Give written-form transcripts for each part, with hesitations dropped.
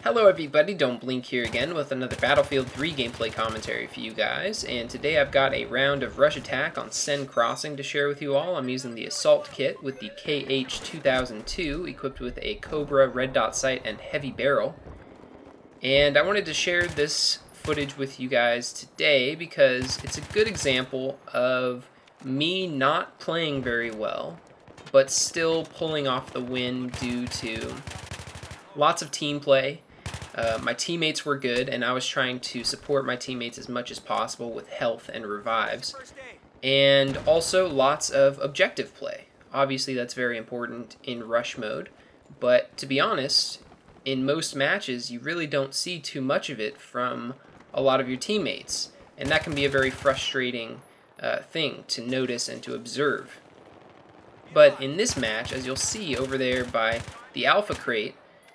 Hello everybody, Don't Blink here again with another Battlefield 3 gameplay commentary for you guys, and today I've got a round of rush attack on Seine Crossing to share with you all. I'm using the Assault Kit with the KH-2002, equipped with a Cobra red dot sight and heavy barrel. And I wanted to share this footage with you guys today because it's a good example of me not playing very well, but still pulling off the win due to lots of team play. My teammates were good, and I was trying to support my teammates as much as possible with health and revives. And also lots of objective play. Obviously, that's very important in rush mode, but to be honest, in most matches, you really don't see too much of it from a lot of your teammates, and that can be a very frustrating thing to notice and to observe. But in this match, as you'll see over there by the Alpha Crate,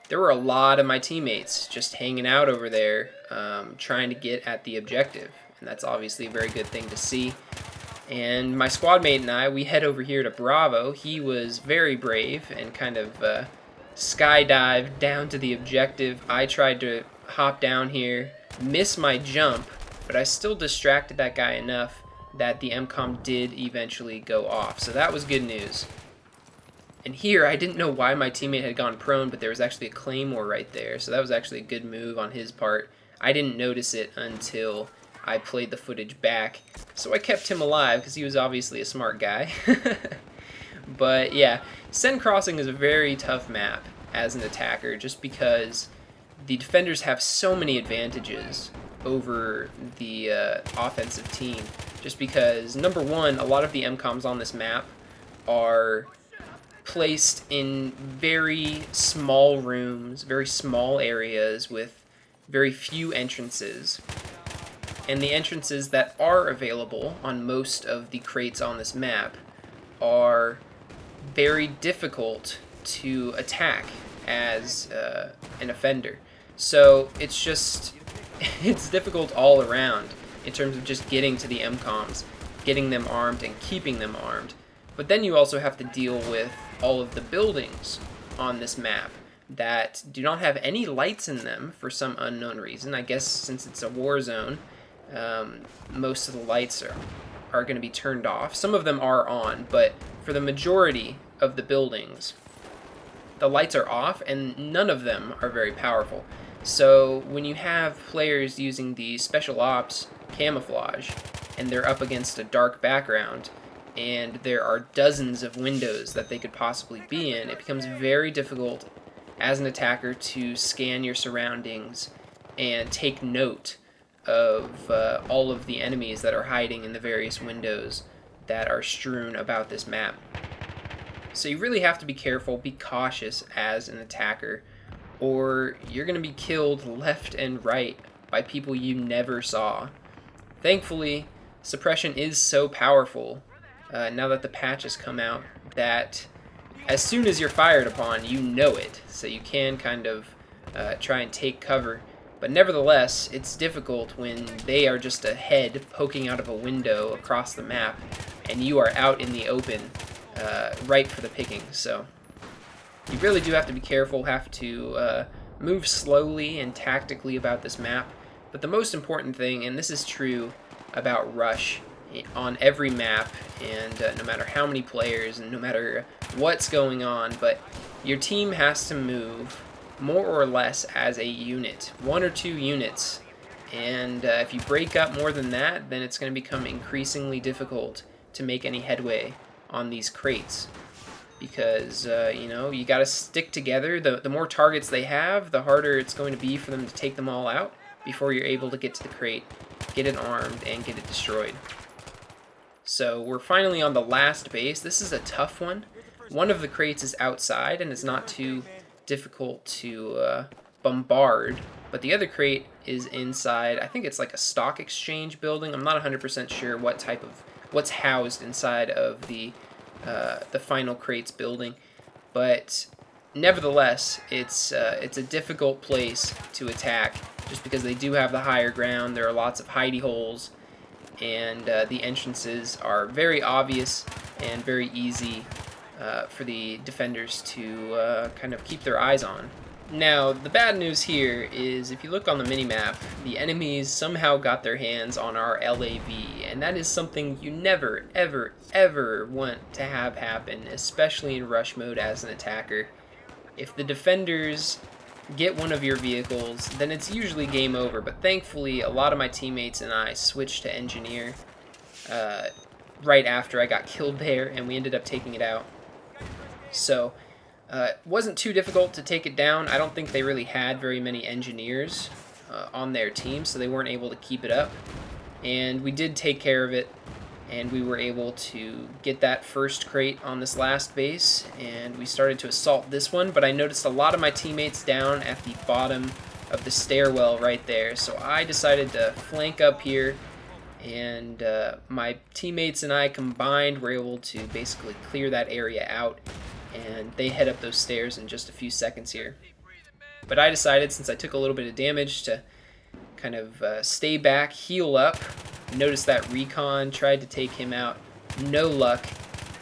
there were a lot of my teammates just hanging out over there trying to get at the objective, and that's obviously a very good thing to see. And my squad mate and I, we head over here to Bravo. He was very brave and kind of skydived down to the objective. I tried to hop down here, miss my jump, but I still distracted that guy enough that the MCOM did eventually go off, so that was good news. And here, I didn't know why my teammate had gone prone, but there was actually a claymore right there, so that was actually a good move on his part. I didn't notice it until I played the footage back, so I kept him alive because he was obviously a smart guy. But yeah, Seine Crossing is a very tough map as an attacker just because the defenders have so many advantages over the offensive team. Just because, number one, a lot of the MCOMs on this map are placed in very small rooms, very small areas with very few entrances. And the entrances that are available on most of the crates on this map are very difficult to attack as an offender. So it's difficult all around in terms of just getting to the MCOMs, getting them armed and keeping them armed. But then you also have to deal with all of the buildings on this map that do not have any lights in them for some unknown reason. I guess since it's a war zone, most of the lights are going to be turned off. Some of them are on, but for the majority of the buildings, the lights are off and none of them are very powerful. So when you have players using the special ops camouflage and they're up against a dark background, and there are dozens of windows that they could possibly be in, it becomes very difficult as an attacker to scan your surroundings and take note of all of the enemies that are hiding in the various windows that are strewn about this map. So you really have to be careful, be cautious as an attacker, or you're going to be killed left and right by people you never saw. Thankfully, suppression is so powerful now that the patch has come out, that as soon as you're fired upon, you know it. So you can kind of try and take cover. But nevertheless, it's difficult when they are just a head poking out of a window across the map, and you are out in the open, right for the picking. So you really do have to be careful, have to move slowly and tactically about this map. But the most important thing, and this is true about Rush, on every map, and no matter how many players and no matter what's going on, but your team has to move more or less as a unit, one or two units, and if you break up more than that, then it's going to become increasingly difficult to make any headway on these crates, because you got to stick together. The more targets they have, the harder it's going to be for them to take them all out before you're able to get to the crate, get it armed, and get it destroyed. So we're finally on the last base. This is a tough one. One of the crates is outside and it's not too difficult to bombard, but the other crate is inside. I think it's like a stock exchange building. I'm not 100% sure what's housed inside of the final crate's building, but nevertheless, it's a difficult place to attack just because they do have the higher ground. There are lots of hidey holes, and the entrances are very obvious and very easy for the defenders to kind of keep their eyes on. Now, the bad news here is if you look on the minimap, the enemies somehow got their hands on our LAV, and that is something you never, ever, ever want to have happen, especially in rush mode as an attacker. If the defenders get one of your vehicles, then it's usually game over, but thankfully a lot of my teammates and I switched to engineer right after I got killed there, and we ended up taking it out. So it wasn't too difficult to take it down. I don't think they really had very many engineers on their team, so they weren't able to keep it up. And we did take care of it, and we were able to get that first crate on this last base, and we started to assault this one, but I noticed a lot of my teammates down at the bottom of the stairwell right there, so I decided to flank up here, and my teammates and I combined were able to basically clear that area out, and they head up those stairs in just a few seconds here. But I decided, since I took a little bit of damage, to kind of stay back, heal up. Notice that recon, tried to take him out, no luck,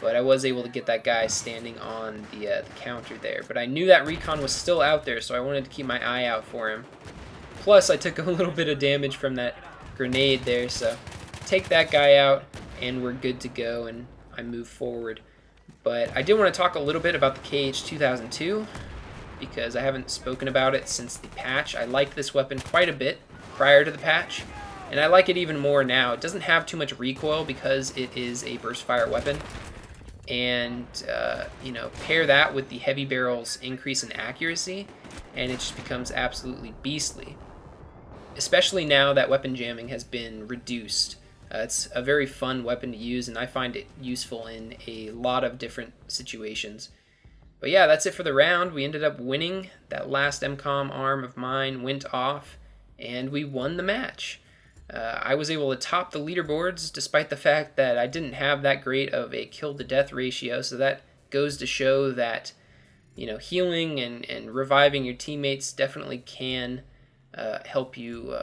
but I was able to get that guy standing on the counter there. But I knew that recon was still out there, so I wanted to keep my eye out for him. Plus, I took a little bit of damage from that grenade there, so take that guy out, and we're good to go, and I move forward. But I did want to talk a little bit about the KH-2002, because I haven't spoken about it since the patch. I liked this weapon quite a bit prior to the patch, and I like it even more now. It doesn't have too much recoil because it is a burst fire weapon, and you know, pair that with the heavy barrel's increase in accuracy, and it just becomes absolutely beastly. Especially now that weapon jamming has been reduced. It's a very fun weapon to use, and I find it useful in a lot of different situations. But yeah, that's it for the round. We ended up winning. That last MCOM arm of mine went off, and we won the match. I was able to top the leaderboards despite the fact that I didn't have that great of a kill-to-death ratio, so that goes to show that, you know, healing and reviving your teammates definitely can help you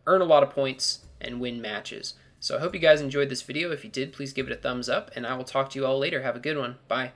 earn a lot of points and win matches. So I hope you guys enjoyed this video. If you did, please give it a thumbs up, and I will talk to you all later. Have a good one. Bye.